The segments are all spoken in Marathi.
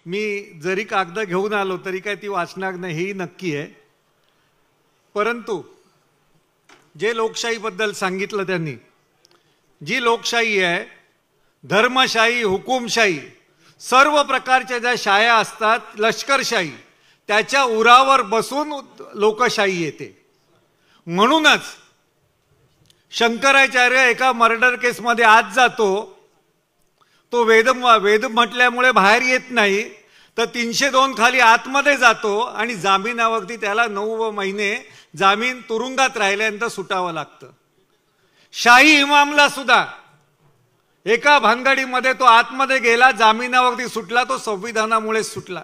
मी जरी कागद घेऊन आलो तरी काय ती वाचणार नाही हेही नक्की आहे। परंतु जे लोकशाहीबद्दल सांगितलं त्यांनी, जी लोकशाही आहे, धर्मशाही, हुकुमशाही, सर्व प्रकारच्या ज्या शाया असतात, लष्करशाही, त्याच्या उरावर बसून लोकशाही येते। म्हणूनच शंकराचार्य एका मर्डर केसमध्ये आत जातो, तो वेद म्हटल्यामुळे बाहेर येत नाही, तर 302 खाली आतमध्ये जातो आणि जामिनावरती त्याला 9 महिने जामीन तुरुंगात राहिल्यानंतर सुटावं लागतं। शाही इमामला सुद्धा एका भानगडीमध्ये तो आतमध्ये गेला, जामिनावरती सुटला, तो संविधानामुळे सुटला।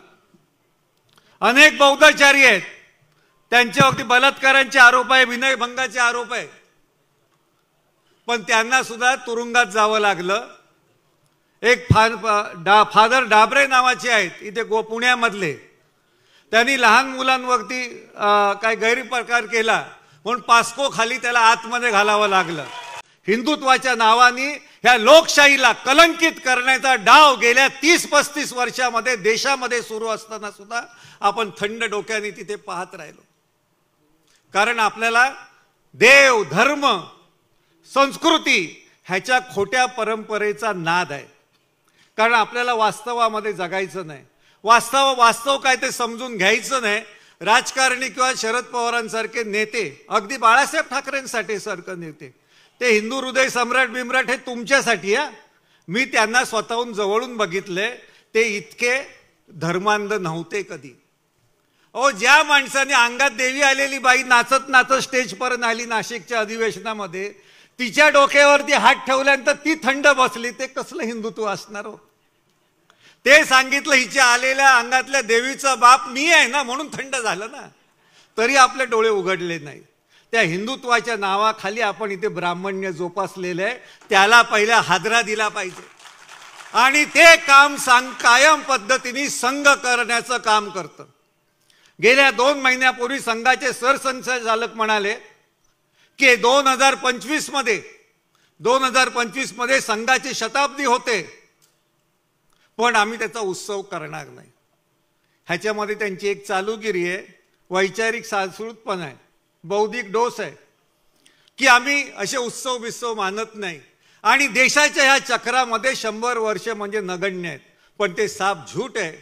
अनेक बौद्धाचार्य आहेत, त्यांच्यावरती बलात्कारांचे आरोप आहे, विनयभंगाचे आरोप आहे, पण त्यांना सुद्धा तुरुंगात जावं लागलं। एक फादर डाबरे नावाचे आहेत इथे पुण्यामधले, त्यांनी लहान मुलांवरती काय गैरप्रकार केला म्हणून पास्को खाली त्याला आतमध्ये घालावं लागलं। हिंदुत्वाच्या नावाने ह्या लोकशाहीला कलंकित करण्याचा डाव गेल्या 30-35 वर्षामध्ये देशामध्ये सुरू असताना सुद्धा आपण थंड डोक्याने तिथे पाहत राहिलो। कारण आपल्याला देव, धर्म, संस्कृती ह्याच्या खोट्या परंपरेचा नाद आहे। कारण आपल्याला वास्तवामध्ये जगायचं नाही, वास्तव काय ते समजून घ्यायचं नाही। राजकारणी किंवा शरद पवारांसारखे नेते, अगदी बाळासाहेब ठाकरेंसाठी सारखे नेते, ते हिंदू हृदय सम्राट बिम्राट हे तुमच्यासाठी आहे। मी त्यांना स्वतःहून जवळून बघितले, ते इतके धर्मांध नव्हते कधी। अहो, ज्या माणसाने अंगात देवी आलेली बाई नाचत नाचत स्टेजपर्यंत आली नाशिकच्या अधिवेशनामध्ये, तिच्या डोक्यावरती हात ठेवल्यानंतर ती थंड बसली, ते कसलं हिंदुत्व असणार हो? ते सांगितलं हिच्या आलेल्या अंगातल्या देवीचा बाप मी आहे ना, म्हणून थंड झालं ना, तरी आपले डोळे उघडले नाही। त्या हिंदुत्वाच्या नावाखाली आपण इथे ब्राह्मण्य जोपासलेलं आहे, त्याला पहिला हादरा दिला पाहिजे आणि ते काम कायम पद्धतीने संघ करण्याचं काम करतं। गेल्या 2 महिन्यापूर्वी संघाचे सरसंघचालक म्हणाले की 2025 मध्ये संघाची शताब्दी होते, पण आम्ही त्याचा उत्सव करणार नाही। ह्याच्यामध्ये त्यांची एक चालूगिरी आहे, वैचारिक सासूतपणा आहे, बौद्धिक डोस आहे की आम्ही असे उत्सव बित्सव मानत नाही आणि देशाच्या ह्या चक्रामध्ये 100 वर्ष म्हणजे नगण्य आहेत। पण ते साफ झूट आहे।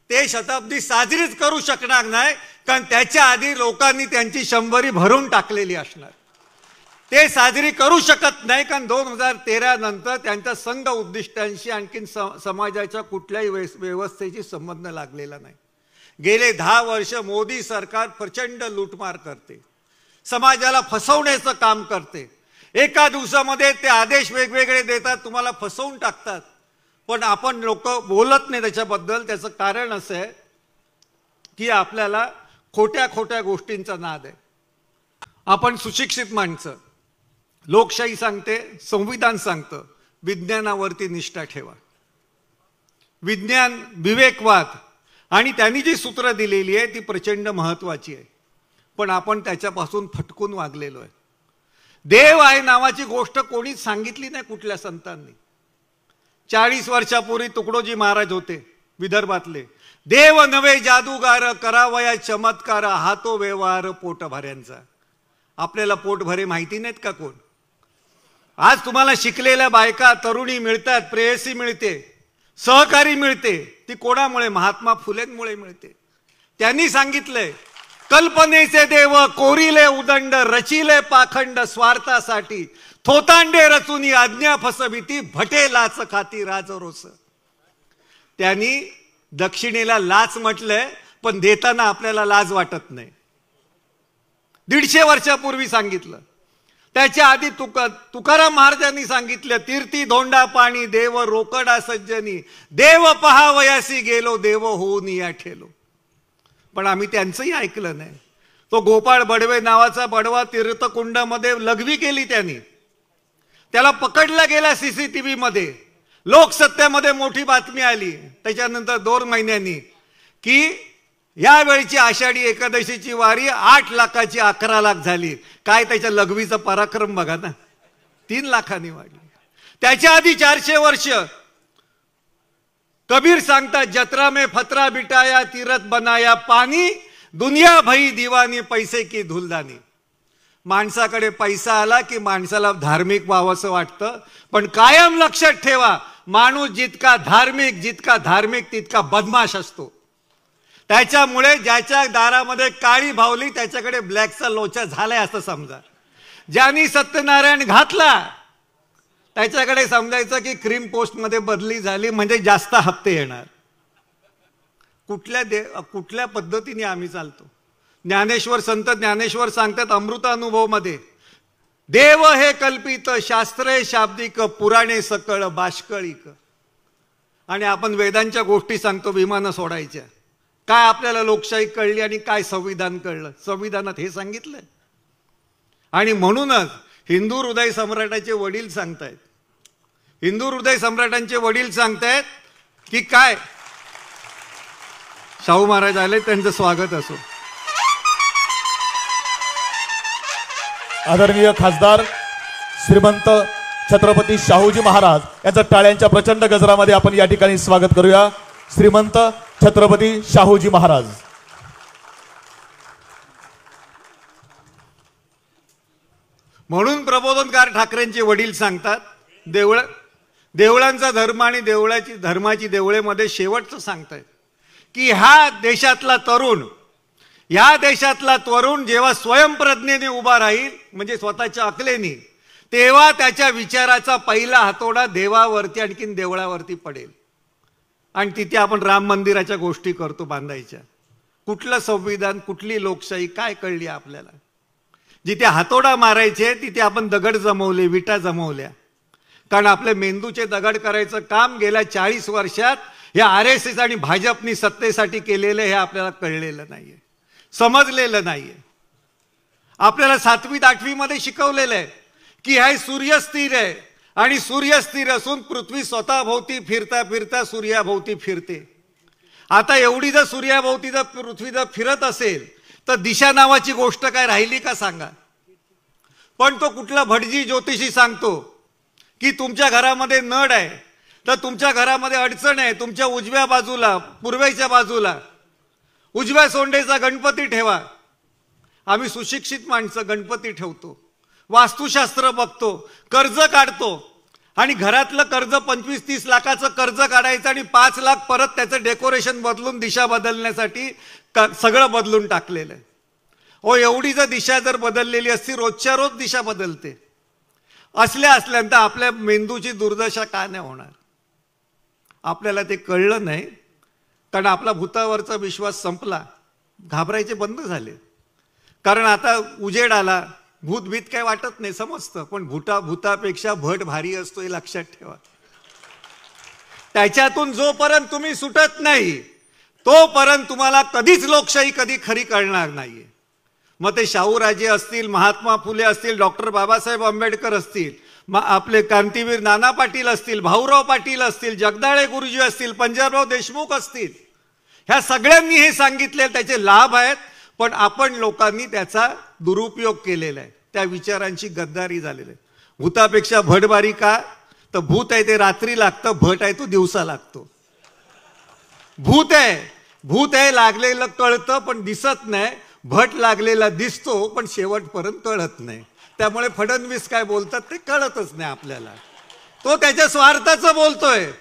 ते शताब्दी साजरीच करू शकणार नाही, कारण त्याच्या आधी लोकांनी त्यांची 100री भरून टाकलेली असणार। ते साजरी करू शकत नाही, कारण 2013 नंतर त्यांच्या संघ उद्दिष्टांशी आणखीन समाजाच्या कुठल्याही व्यवस्थेशी संबंध लागलेला नाही। गेले 10 वर्ष मोदी सरकार प्रचंड लूटमार करते, समाजाला फसवण्याचं काम करते। एका दिवसामध्ये ते आदेश वेगवेगळे देतात, तुम्हाला फसवून टाकतात, पण आपण लोक बोलत नाही त्याच्याबद्दल। त्याचं कारण असं आहे की आपल्याला खोट्या खोट्या गोष्टींचा नाद आहे। आपण सुशिक्षित माणसं, लोकशाही सांगते, संविधान सांगतं, विज्ञानावरती निष्ठा ठेवा। विज्ञान, विवेकवाद आणि त्यांनी जी सूत्र दिलेली आहे ती प्रचंड महत्त्वाची आहे, पण आपण त्याच्यापासून फटकून वागलेलो आहे। देव आहे नावाची गोष्ट कोणीच सांगितली नाही कुठल्या संतांनी। 40 वर्षापूर्वी तुकडोजी महाराज होते विदर्भातले, देव नवे जादूगार करावया चमत्कार, हातो व्यवहार पोटभऱ्यांचा। आपल्याला पोटभरे माहिती नाहीत का कोण? आज तुम्हाला शिकलेल्या बायका, तरुणी मिळतात, प्रेयसी मिळते, सहकारी मिळते, ती कोणामुळे? महात्मा फुलेंमुळे मिळते। त्यांनी सांगितलंय, कल्पनेचे देव कोरिले उदंड, रचिले पाखंड स्वार्थासाठी, थोतांडे रचुनी आज्ञा फसविती, भटे लाच खाती राजरोस। त्यांनी दक्षिणेला लाच म्हटलंय, पण देताना आपल्याला लाज वाटत नाही। 150 वर्षापूर्वी सांगितलं। त्याच्या आधी तुकाराम महाराजांनी सांगितलं, तीर्थी धोंडा पाणी देव रोकडा सज्जनी, देव पहावयासी गेलो देव होऊन या ठेलो। पण आम्ही त्यांचंही ऐकलं नाही। तो गोपाळ बडवे नावाचा बडवा तीर्थकुंडामध्ये लघवी केली त्यांनी, त्याला पकडला गेला CCTV मध्ये। लोकसत्तेमध्ये मोठी बातमी आली त्याच्यानंतर 2 महिन्यांनी की यावेळीची आषाढी एकादशीची वारी 8 लाखाची 11 लाख झाली। काय त्याच्या लघवीचा पराक्रम बघा ना, 3 लाखांनी वाढली। त्याच्या आधी 400 वर्ष कबीर सांगतात जत्रा में फतरा बिटाया तीरथ बनाया पानी दुनिया भई दीवानी पैसे की धुलदानी। माणसाकडे पैसा आला की माणसाला धार्मिक व्हावंसं वाटतं, पण कायम लक्षात ठेवा माणूस जितका धार्मिक तितका बदमाश असतो। त्याच्यामुळे ज्याच्या दारामध्ये काळी भावली त्याच्याकडे ब्लॅकचा लोचा झालाय असं समजा। ज्यांनी सत्यनारायण घातला त्याच्याकडे समजायचं की क्रीम पोस्ट मध्ये बदली झाली म्हणजे जास्त हप्ते येणार। कुठल्या पद्धतीने आम्ही चालतो। संत ज्ञानेश्वर सांगतात अमृतानुभव मध्ये, देव हे कल्पित शास्त्रे शाब्दिक पुराणे सकळ बाष्कळिक। आणि आपण वेदांच्या गोष्टी सांगतो विमानं सोडायच्या। काय आपल्याला लोकशाही कळली आणि काय संविधान कळलं? संविधानात हे सांगितलंय। आणि म्हणूनच हिंदू हृदय सम्राटाचे वडील सांगतायत, हिंदू हृदय सम्राटांचे वडील सांगतायत की काय, शाहू महाराज आले, त्यांचं स्वागत असो। आदरणीय खासदार श्रीमंत छत्रपती शाहूजी महाराज यांचं टाळ्यांच्या प्रचंड गजरामध्ये आपण या ठिकाणी स्वागत करूया। श्रीमंत छत्रपती शाहूजी महाराज। म्हणून प्रबोधनकार ठाकरेंचे वडील सांगतात देवळांचा धर्म आणि धर्माची देवळेमध्ये शेवटचं सांगतायत की ह्या देशातला तरुण जेव्हा स्वयंप्रज्ञेने उभा राहील म्हणजे स्वतःच्या अकलेने, तेव्हा त्याच्या विचाराचा पहिला हातोडा देवावरती आणखीन देवळावरती पडेल। आणि तिथे आपण राम मंदिराच्या गोष्टी करतो बांधायच्या। कुठलं संविधान, कुठली लोकशाही काय कळली आपल्याला? जिथे हातोडा मारायचे तिथे आपण दगड जमवले, विटा जमवल्या। कारण आपले मेंदूचे दगड करायचं काम गेल्या 40 वर्षात या RSS आणि भाजपनी सत्तेसाठी केलेलं हे आपल्याला कळलेलं नाहीये, समजलेलं नाहीये। आपल्याला 7वी 8वी मध्ये शिकवलेलं आहे की हा सूर्य स्थिर आहे आणि सूर्य स्थिर असून पृथ्वी स्वतःभोवती फिरता फिरता सूर्याभोवती फिरते। आता एवढी जर सूर्याभोवती जर पृथ्वी जर फिरत असेल तर दिशा नावाची गोष्ट काय राहिली का सांगा? पण तो कुठला भटजी ज्योतिषी सांगतो की तुमच्या घरामध्ये नड आहे तर तुमच्या घरामध्ये अडचण आहे, तुमच्या उजव्या बाजूला पूर्वेच्या बाजूला उजव्या सोंडेचा गणपती ठेवा। आम्ही सुशिक्षित माणसं गणपती ठेवतो, वास्तुशास्त्र बघतो, कर्ज काढतो आणि घरातलं कर्ज 25-30 लाखाचं कर्ज काढायचं आणि 5 लाख परत त्याचं डेकोरेशन बदलून दिशा बदलण्यासाठी सगळं बदलून टाकलेलं आहे। हो, एवढी जर दिशा जर बदललेली असती, रोजच्या रोज दिशा बदलते असल्यानंतर आपल्या मेंदूची दुर्दशा का नाही होणार? आपल्याला ते कळलं नाही कारण आपला भूतावरचा विश्वास संपला, घाबरायचे बंद झाले। कारण आता उजेड आला, भूत काय वाटत नाही, समजतं, पण भूतापेक्षा भट भारी असतो हे लक्षात ठेवा। त्याच्यातून जोपर्यंत तुम्ही सुटत नाही तोपर्यंत तुम्हाला कधीच लोकशाही कधी खरी कळणार नाहीये। मग ते शाहूराजे असतील, महात्मा फुले असतील, डॉक्टर बाबासाहेब आंबेडकर असतील, आपले क्रांतीवीर नाना पाटील असतील, भाऊराव पाटील असतील, जगदाळे गुरुजी असतील, पंजाबराव देशमुख असतील, ह्या सगळ्यांनी हे सांगितले त्याचे लाभ आहेत, पण आपण लोकांनी त्याचा दुरुपयोग केलेला आहे। त्या विचारांची गद्दारी झालेली आहे। भूतापेक्षा भटबारी का? तर भूत आहे ते रात्री लागतं, भट आहे तो दिवसा लागतो। भूत आहे लागलेलं कळतं पण दिसत नाही, भट लागलेला दिसतो पण शेवटपर्यंत कळत नाही। त्यामुळे फडणवीस काय बोलतात ते कळतच नाही आपल्याला, तो त्याच्या स्वार्थाचं बोलतोय।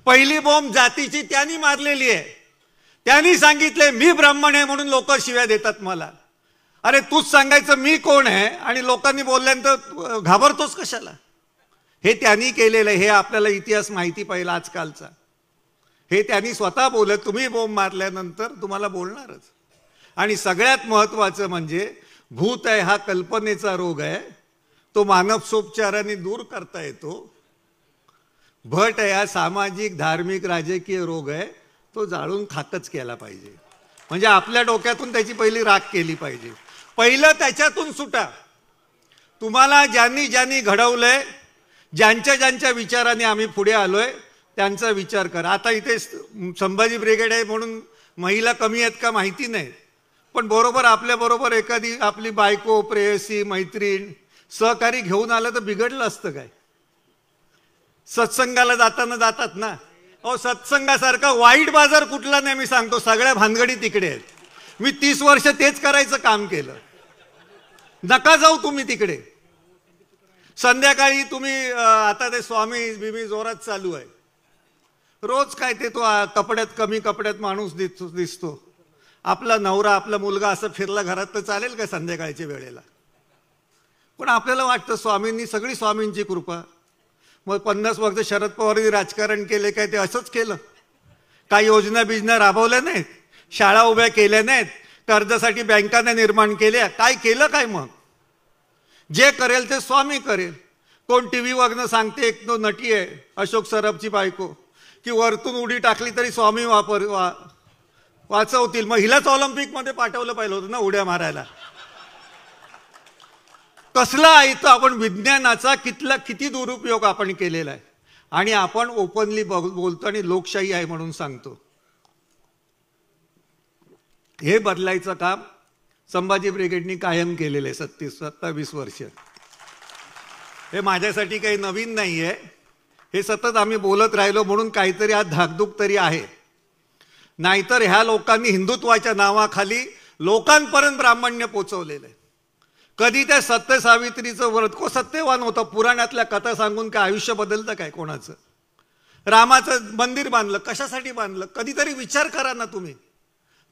पहिली बॉम्ब जातीची त्यांनी मारलेली आहे, त्यांनी सांगितले मी ब्राह्मण आहे म्हणून लोक शिव्या देतात मला। अरे तूच सांगायचं मी कोण आहे आणि लोकांनी बोलल्यानंतर घाबरतोस कशाला? हे त्यांनी केलेलं आहे, हे आपल्याला इतिहास माहिती पाहिजे आजकालचा। हे त्यांनी स्वतः बोलत, तुम्ही बॉम्ब मारल्यानंतर तुम्हाला बोलणारच। आणि सगळ्यात महत्त्वाचं म्हणजे भूत आहे हा कल्पनेचा रोग आहे, तो मानसोपचाराने दूर करता येतो। भट आहे हा सामाजिक धार्मिक राजकीय रोग आहे, तो जाळून खाकच केला पाहिजे। म्हणजे आपल्या डोक्यातून त्याची पहिली राख केली पाहिजे। पहिलं त्याच्यातून सुटा। तुम्हाला ज्यांनी ज्यांनी घडवलंय, ज्यांच्या विचाराने आम्ही पुढे आलोय त्यांचा विचार करा। आता इथे संभाजी ब्रिगेड आहे म्हणून महिला कमी आहेत का माहिती नाही, पण बरोबर आपल्या बरोबर एखादी आपली बायको, प्रेयसी, मैत्रीण, सहकारी घेऊन आलं तर बिघडलं असतं काय? सत्संगाला जाताना जातात ना, अहो सत्संगासारखा वाईट बाजार कुठला नाही मी सांगतो, सगळ्या भानगडी तिकडे आहेत। मी 30 वर्ष तेच करायचं काम केलं, नका जाऊ तुम्ही तिकडे। संध्याकाळी तुम्ही आता ते स्वामी बिमी जोरात चालू आहे, रोज काय ते तो कपड्यात कमी कपड्यात माणूस दिसतो, आपला नवरा आपला मुलगा असं फिरला घरात तर चालेल का संध्याकाळच्या वेळेला? पण आपल्याला वाटतं स्वामींनी सगळी स्वामींची कृपा। मग 50 वर्ष शरद पवारांनी राजकारण केले काय ते असंच केलं? काही योजना बिजना राबवल्या नाहीत, शाळा उभ्या केल्या नाहीत, कर्जासाठी बँकांना निर्माण केल्या, काय केलं काय? मग जे करेल ते स्वामी करेल। कोण टीव्ही वरनं सांगते, एक तो नटी आहे अशोक सराफची बायको, की वरतून उडी टाकली तरी स्वामी वाचवतील। मग हिलाच ऑलिम्पिकमध्ये पाठवलं पाहिलं होतं ना उड्या मारायला। कसला ऐकतो आपण विज्ञानाचा किती दुरुपयोग आपण केलेला आहे, आणि आपण ओपनली बोलतो आणि लोकशाही आहे म्हणून सांगतो। हे बदलायचं काम संभाजी ब्रिगेडनी कायम केलेलं आहे 27 वर्ष। हे माझ्यासाठी काही नवीन नाही आहे, हे सतत आम्ही बोलत राहिलो म्हणून काहीतरी आज धाकधूक तरी आहे। नाहीतर ह्या लोकांनी हिंदुत्वाच्या नावाखाली लोकांपर्यंत ब्राह्मण्य पोचवलेलं आहे। कधी त्या सत्य सावित्रीचं व्रत को सत्यवान होतं, पुराणातल्या कथा सांगून काय आयुष्य बदलतं काय कोणाचं? रामाचं मंदिर बांधलं, कशासाठी बांधलं? कधीतरी विचार करा ना तुम्ही।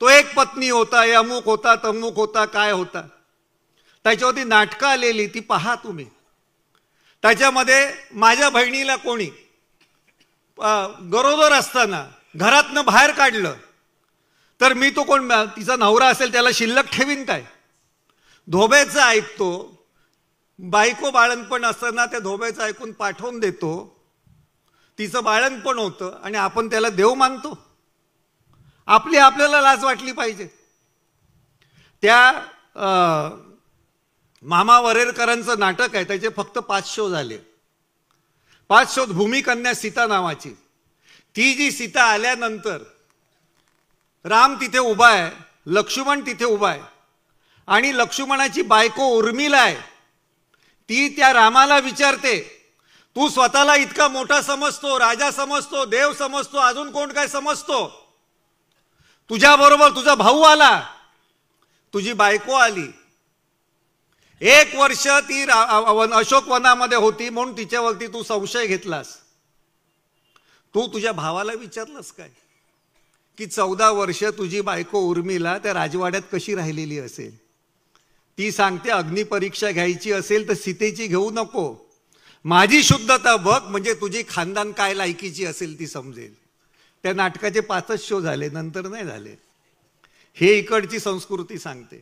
तो एक पत्नी होता, हे अमुक होता तमुक होता काय होता, त्याच्यावरती नाटकं आलेली ती पहा तुम्ही। त्याच्यामध्ये माझ्या बहिणीला कोणी गरोदर असताना घरातनं बाहेर काढलं तर मी तो कोण तिचा नवरा असेल त्याला शिल्लक ठेवीन काय? धोब्याचं ऐकतो, बायको बाळणपण असताना त्या धोब्याचं ऐकून पाठवून देतो, तिचं बाळणपण होतं आणि आपण त्याला देव मानतो। आपल्याला लाज वाटली पाहिजे। त्या मामा वरेरकरांचं नाटक आहे, त्याचे फक्त 5 शो झाले। 5 शोत भूमिकन्या सीता नावाची, ती जी सीता आल्यानंतर राम तिथे उभा आहे, लक्ष्मण तिथे उभा आहे, आणि लक्ष्मणाची बायको उर्मिला आहे, ती त्या रामाला विचारते, तू स्वतःला इतका मोठा समजतो, राजा समजतो, देव समजतो, अजून कोण काय समजतो? तुझ्याबरोबर तुझा भाऊ आला, तुझी बायको आली, 1 वर्ष ती अशोक वनामध्ये होती म्हणून तिच्यावरती तू संशय घेतलास। तू तुझ्या भावाला विचारलंस काय की 14 वर्ष तुझी बायको उर्मिला त्या राजवाड्यात कशी राहिलेली असेल? ती सांगते अग्निपरीक्षा घ्यायची असेल तर सीतेची घेऊ नको, माझी शुद्धता बघ, म्हणजे तुझी खानदान काय लायकीची असेल ती समजेल। त्या नाटकाचे 5च शो झाले, नंतर नाही झाले। हे इकडची संस्कृती सांगते।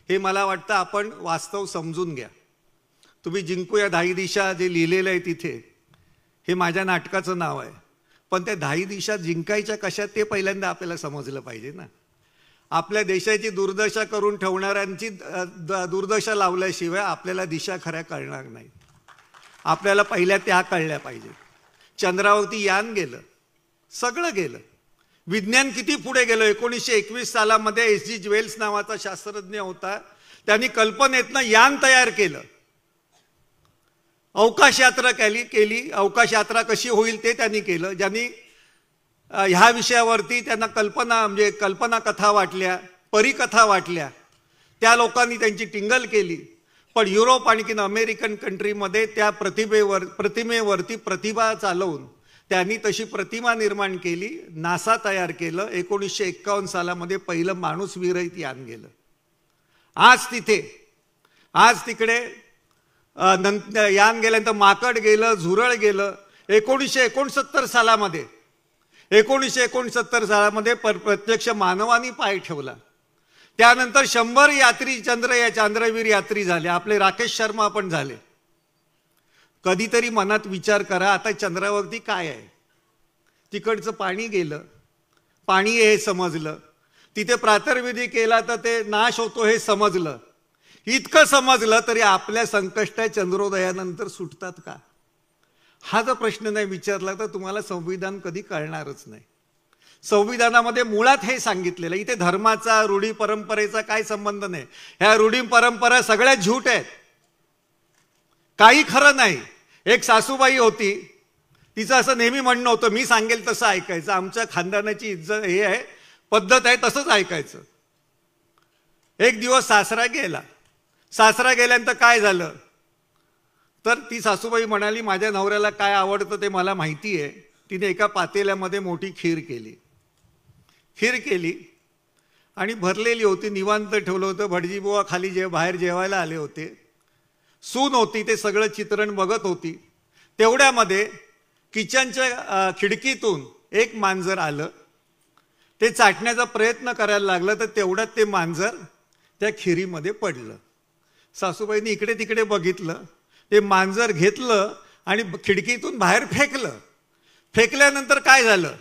हे मला वाटतं आपण वास्तव समजून घ्या। तुम्ही जिंकूया 10 दिशा जे लिहिलेलं आहे तिथे, हे माझ्या नाटकाचं नाव आहे, पण त्या 10 दिशा जिंकायच्या कशा ते पहिल्यांदा आपल्याला समजलं पाहिजे ना। आपल्या देशाची दुर्दशा करून ठेवणाऱ्यांची दुर्दशा लावल्याशिवाय आपल्याला दिशा खऱ्या कळणार नाही। आपल्याला पहिल्या त्या कळल्या पाहिजे। चंद्रावरती यान गेलं, सगळं गेलं, विज्ञान किती पुढे गेलं। 1921 सालामध्ये एस.जी. ज्वेल्स नावाचा शास्त्रज्ञ होता, त्यांनी कल्पनेतनं यान तयार केलं, अवकाश यात्रा केली। अवकाश यात्रा कशी होईल ते त्यांनी केलं। ज्यांनी ह्या विषयावरती त्यांना कल्पना कथा वाटल्या, परिकथा वाटल्या, त्या लोकांनी त्यांची टिंगल केली। पण युरोप आणखीन अमेरिकन कंट्रीमध्ये त्या प्रतिमेवरती प्रतिभा चालवून त्यांनी तशी प्रतिमा निर्माण केली, नासा तयार केलं। 1951 सालामध्ये पहिलं माणूस विरहित यान गेलं। आज तिकडे यान गेल्यानंतर माकड गेलं, झुरळ गेलं। 1969 सालामध्ये प्रत्यक्ष मानवानी पाय ठेवला। त्यानंतर 100 यात्री चंद्रवीर यात्री झाले, आपले राकेश शर्मा पण झाले। कधीतरी मनात विचार करा, आता चंद्रावरती काय आहे? तिकडचं पाणी गेलं, पाणी हे समजलं, तिथे प्रातर्विधी केला तर ते नाश होतो हे समजलं। इतकं समजलं तरी आपल्या संकष्ट चंद्रोदयानंतर सुटतात का? हा जर प्रश्न नाही विचारला तर तुम्हाला संविधान कधी कळणारच नाही। संविधानामध्ये मुळात हे सांगितलेलं, इथे धर्माचा रूढी परंपरेचा काय संबंध नाही। ह्या रूढी परंपरा सगळ्या झूट आहेत, काही खरं नाही। एक सासूबाई होती, तिचं असं नेहमी म्हणणं होतं, मी सांगेल तसं ऐकायचं, आमच्या खानदानाची इज्जत हे आहे, पद्धत आहे, तसंच ऐकायचं. एक दिवस सासरा गेला. सासरा गेल्यानंतर काय झालं तर ती सासूबाई म्हणाली, माझ्या नवऱ्याला काय आवडतं ते मला माहिती आहे. तिने एका पातेल्यामध्ये मोठी खीर केली आणि भरलेली होती, निवांत ठेवलं होतं. भटजीबुवा खाली बाहेर जेवायला आले होते. सून होती, ते सगळं चित्रण बघत होती. तेवढ्यामध्ये किचनच्या खिडकीतून एक मांजर आलं. ते चाटण्याचा प्रयत्न करायला लागलं, तर तेवढ्यात ते मांजर त्या खिरीमध्ये पडलं. सासूबाईंनी इकडे तिकडे बघितलं, ते मांजर घेतलं आणि खिडकीतून बाहेर फेकलं. फेकल्यानंतर काय झालं,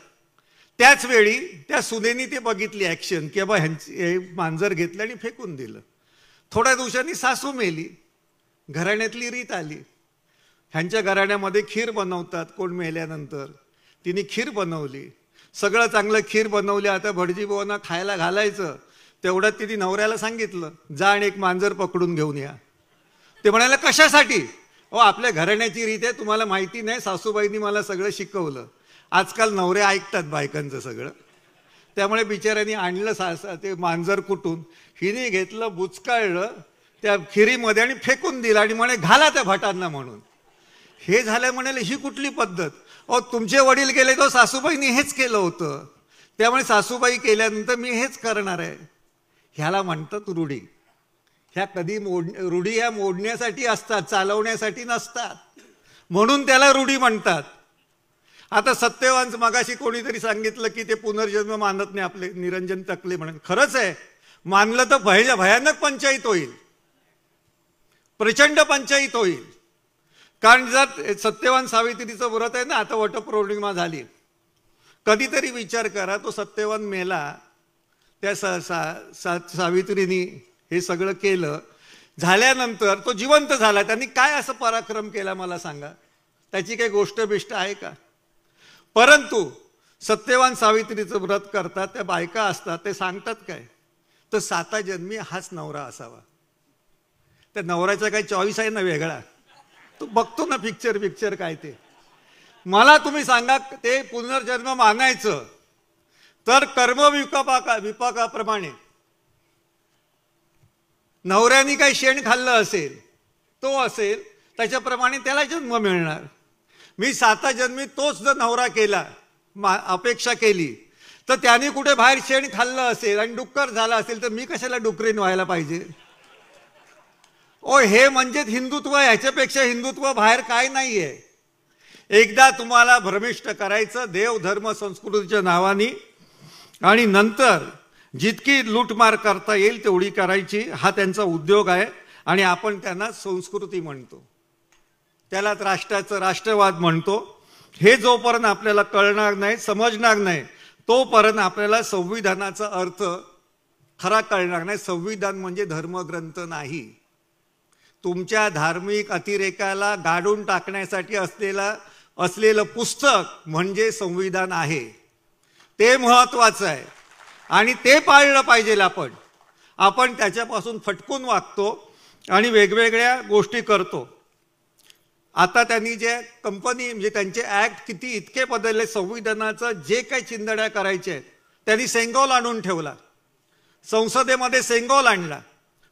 त्याच वेळी त्या सुनेनी ते बघितली ॲक्शन, की बाबा हे मांजर घेतलं आणि फेकून दिलं. थोड्या दिवसांनी सासू मेली. घराण्यातली रीत आली, ह्यांच्या घराण्यामध्ये खीर बनवतात कोण मेल्यानंतर. तिने खीर बनवली, सगळं चांगलं खीर बनवली. आता भटजीबुवांना खायला घालायचं, तेवढ्यात तिने नवऱ्याला सांगितलं, जा आणि एक मांजर पकडून घेऊन या. ते म्हणाले, कशासाठी? आपल्या घराण्याची रीत आहे, तुम्हाला माहिती नाही, सासूबाईंनी मला सगळं शिकवलं. आजकाल नवरे ऐकतात बायकांचं सगळं. त्यामुळे बिचाऱ्यांनी आणलं ते मांजर कुठून, हिने घेतलं, बुचकाळलं त्या खिरीमध्ये आणि फेकून दिलं आणि म्हणे, घाला त्या भटांना म्हणून. हे झालं. म्हणाले, ही कुठली पद्धत? तुमचे वडील गेले तो सासूबाईंनी हेच केलं होतं, त्यामुळे सासूबाई केल्यानंतर मी हेच करणार आहे. ह्याला म्हणतात रूढी. ह्या कधी रूढी ह्या मोडण्यासाठी असतात, चालवण्यासाठी नसतात, म्हणून त्याला रूढी म्हणतात. आता सत्यवान मगाशी कोणीतरी सांगितलं की ते पुनर्जन्म मानत नाही आपले, निरंजन तकले म्हणून. खरंच आहे, मानलं तर भयानक पंचायत होईल, प्रचंड पंचायत होईल. कारण जर सत्यवान सावित्रीचं व्रत आहे ना, आता वटपौर्णिमा झाली, कधीतरी विचार करा, तो सत्यवान मेला, त्या सावित्रीनी हे सगळं केलं, झाल्यानंतर तो जिवंत झाला, त्यांनी काय असं पराक्रम केला मला सांगा? त्याची काही गोष्ट बिष्ट आहे का? परंतु सत्यवान सावित्रीचं व्रत करतात त्या बायका असतात, ते सांगतात काय, तर 7 जन्मी हाच नवरा असावा. त्या नवऱ्याचा काही चॉईस आहे ना वेगळा, तो बघतो ना पिक्चर काय ते. मला तुम्ही सांगा, ते पुनर्जन्म मानायचं तर विपाकाप्रमाणे नवऱ्याने काही शेण खाल्लं असेल, तो असेल त्याच्याप्रमाणे त्याला जन्म मिळणार. मी 7 जन्मी तोच जर नवरा केला, अपेक्षा केली, तर त्याने कुठे बाहेर शेण खाल्लं असेल आणि डुक्कर झाला असेल, तर मी कशाला डुकरीन व्हायला पाहिजे? हे म्हणजे हिंदुत्व. ह्याच्यापेक्षा हिंदुत्व बाहेर काय नाहीये. एकदा तुम्हाला भ्रमिष्ट करायचं देव धर्म संस्कृतीच्या नावाने, आणि नंतर जितकी लूटमार करता येईल तेवढी करायची. हा त्यांचा उद्योग आहे आणि आपण त्यांना संस्कृती म्हणतो, त्याला राष्ट्राचं राष्ट्रवाद म्हणतो. हे जोपर्यंत आपल्याला कळणार नाही, समजणार नाही, तोपर्यंत आपल्याला संविधानाचा अर्थ खरा कळणार नाही. संविधान म्हणजे धर्मग्रंथ नाही. तुमच्या धार्मिक अतिरेकाला गाडून टाकण्यासाठी असलेलं पुस्तक म्हणजे संविधान आहे. ते महत्वाचं आहे आणि ते पाळलं पाहिजे. आपण त्याच्यापासून फटकून वागतो आणि वेगवेगळ्या गोष्टी करतो. आता त्यांनी जे कंपनी म्हणजे त्यांचे ऍक्ट इतके बदलले, संविधानाचं जे काही चिंधड्या करायचे आहेत त्यांनी सेंगोल आणून ठेवला. संसदेमध्ये सेंगोल आणला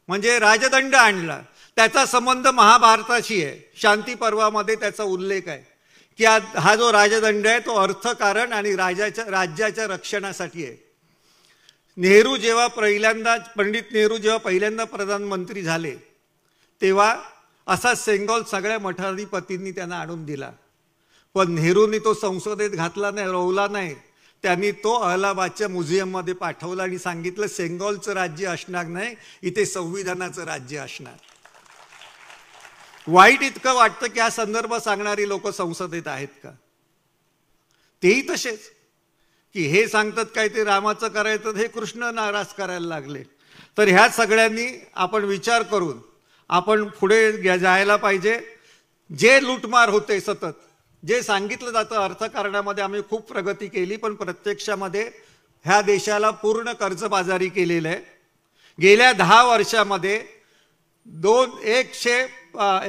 म्हणजे राजदंड आणला. त्याचा संबंध महाभारताशी आहे. शांती पर्वामध्ये त्याचा उल्लेख आहे की हा जो राजदंड आहे तो अर्थकारण आणि राज्याच्या रक्षणासाठी आहे. पंडित नेहरू जेव्हा पहिल्यांदा प्रधानमंत्री झाले तेव्हा असा सेंगोल सगळ्या मठाधिपतींनी त्यांना आणून दिला. पण नेहरूंनी तो संसदेत घातला नाही, रोवला नाही. त्यांनी तो अलाहाबादच्या म्युझियममध्ये पाठवला आणि सांगितलं, सेंगोलचं राज्य असणार नाही, इथे संविधानाचं राज्य असणार. वाईट इतकं वाटतं की हा संदर्भ सांगणारी लोक संसदेत आहेत का? तेही तसेच की हे सांगतात काय ते रामाचं करायचं, हे कृष्ण नाराज करायला लागले. तर ह्या सगळ्यांनी आपण विचार करून आपण पुढे जायला पाहिजे. जे लूटमार होते सतत, जे सांगितलं जातं अर्थकारणामध्ये आम्ही खूप प्रगती केली, पण प्रत्यक्षामध्ये ह्या देशाला पूर्ण कर्जबाजारी केलेलं आहे. गेल्या 10 वर्षामध्ये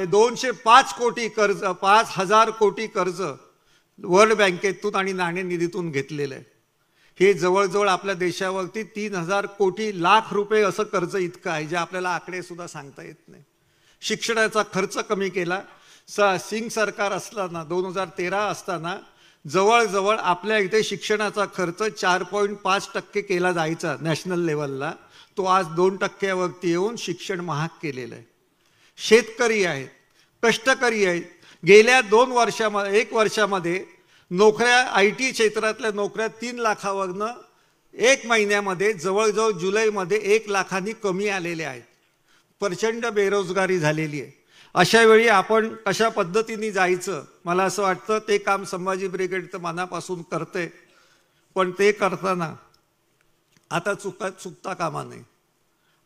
205 कोटी कर्ज, 5,000 कोटी कर्ज वर्ल्ड बँकेतून आणि नाणेनिधीतून घेतलेलं आहे. हे जवळजवळ आपल्या देशावरती 3,000 कोटी लाख रुपये असं कर्ज इतकं आहे, जे आपल्याला आकडे सुद्धा सांगता येत नाही. शिक्षणाचा खर्च कमी केला. सिंग सरकार असताना 2013 असताना जवळजवळ आपल्या इथे शिक्षणाचा खर्च 4.5% केला जायचा नॅशनल लेवलला. तो आज 2% येऊन शिक्षण महाग केलेलं आहे. शेतकरी आहेत, कष्टकरी आहेत. गेल्या 1 वर्षामध्ये नोकऱ्या IT क्षेत्रातल्या नोकऱ्या 3 लाखावरनं 1 महिन्यामध्ये जवळजवळ जुलैमध्ये 1 लाखांनी कमी आलेल्या आहेत. प्रचंड बेरोजगारी झालेली आहे. अशा वेळी आपण कशा पद्धतीने जायचं, मला असं वाटतं ते काम संभाजी ब्रिगेड तर मनापासून करते. पण ते करताना आता चुकता कामा नये.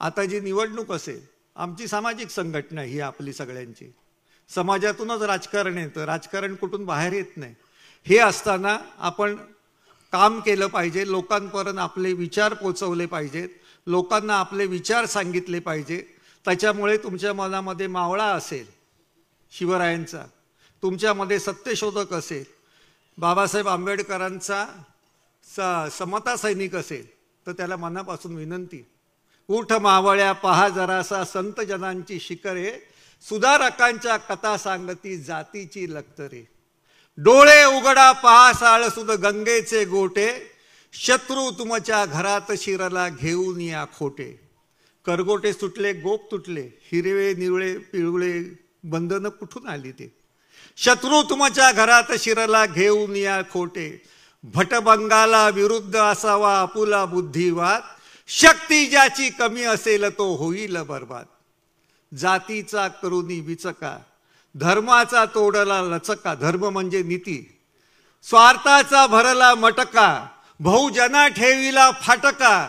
आता जी निवडणूक असेल, आमची सामाजिक संघटना ही आपली सगळ्यांची, समाजातूनच राजकारण येतं, राजकारण कुठून बाहेर येत नाही. हे असताना आपण काम केलं पाहिजे, लोकांपर्यंत आपले विचार पोचवले पाहिजेत, लोकांना आपले विचार सांगितले पाहिजे. त्याच्यामुळे तुमच्या मनामध्ये मावळा असेल शिवरायांचा, तुमच्यामध्ये सत्यशोधक असेल, बाबासाहेब आंबेडकरांचा समता सैनिक असेल, तर त्याला मनापासून विनंती, उठ मावळ्या पहा जरासा संत जनांची शिखरे, सुधारकांच्या कथा सांगती जातीची लक्तरे. डोळे उघडा पहा साळसुद गंगेचे गोटे, शत्रू तुमच्या घरात शिरला घेऊन या खोटे. करगोटे सुटले, गोप तुटले, हिरवे निवळे पिवळे बंधनं कुठून आली ते. शत्रू तुमच्या घरात शिरला घेऊन या खोटे. भटबंगाला विरुद्ध असावा आपुला बुद्धिवाद, शक्ती ज्याची कमी असेल तो होईल बर्बाद. जातीचा करुणी विचका, धर्माचा तोडला लचका, धर्म म्हणजे नीती, स्वार्थाचा भरला मटका, बहुजना ठेवीला फाटका,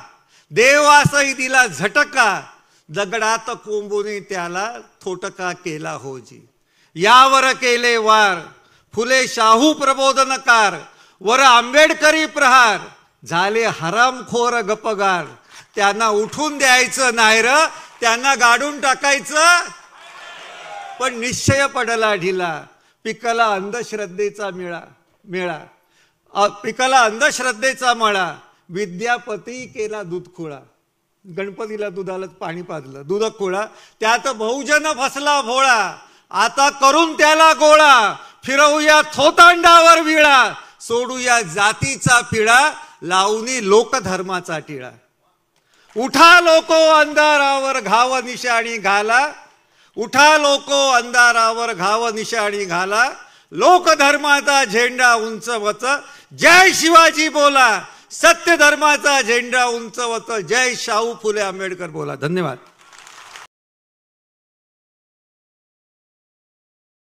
देवासही दिला झटका, दगडात कोंबूने त्याला थोटका केला होजी. यावर केले वार फुले शाहू प्रबोधनकार, वर आंबेडकरी प्रहार, झाले हरामखोर गपगार. त्यांना उठून द्यायचं नाही र, त्यांना गाडून टाकायचं. पण निश्चय पडला ढिला, पिकला अंधश्रद्धेचा मेळा, पिकला अंधश्रद्धेचा मळा, विद्यापती केला दूध खुळा. गणपतीला दुधाला पाणी पाजलं, दूध खुळा, त्यात बहुजन फसला भोळा. आता करून त्याला गोळा, फिरवूया थोतांडावर विळा, सोडूया जातीचा पिळा, लावणी लोकधर्माचा टिळा. उठा लोको अंधारावर घाव निशाणी घाला, उठा लोको अंधारावर घाव निशाणी घाला, लोकधर्माचा झेंडा उंचवत जय शिवाजी बोला, सत्य धर्माचा झेंडा उंचवत जय शाहू फुले आंबेडकर बोला. धन्यवाद.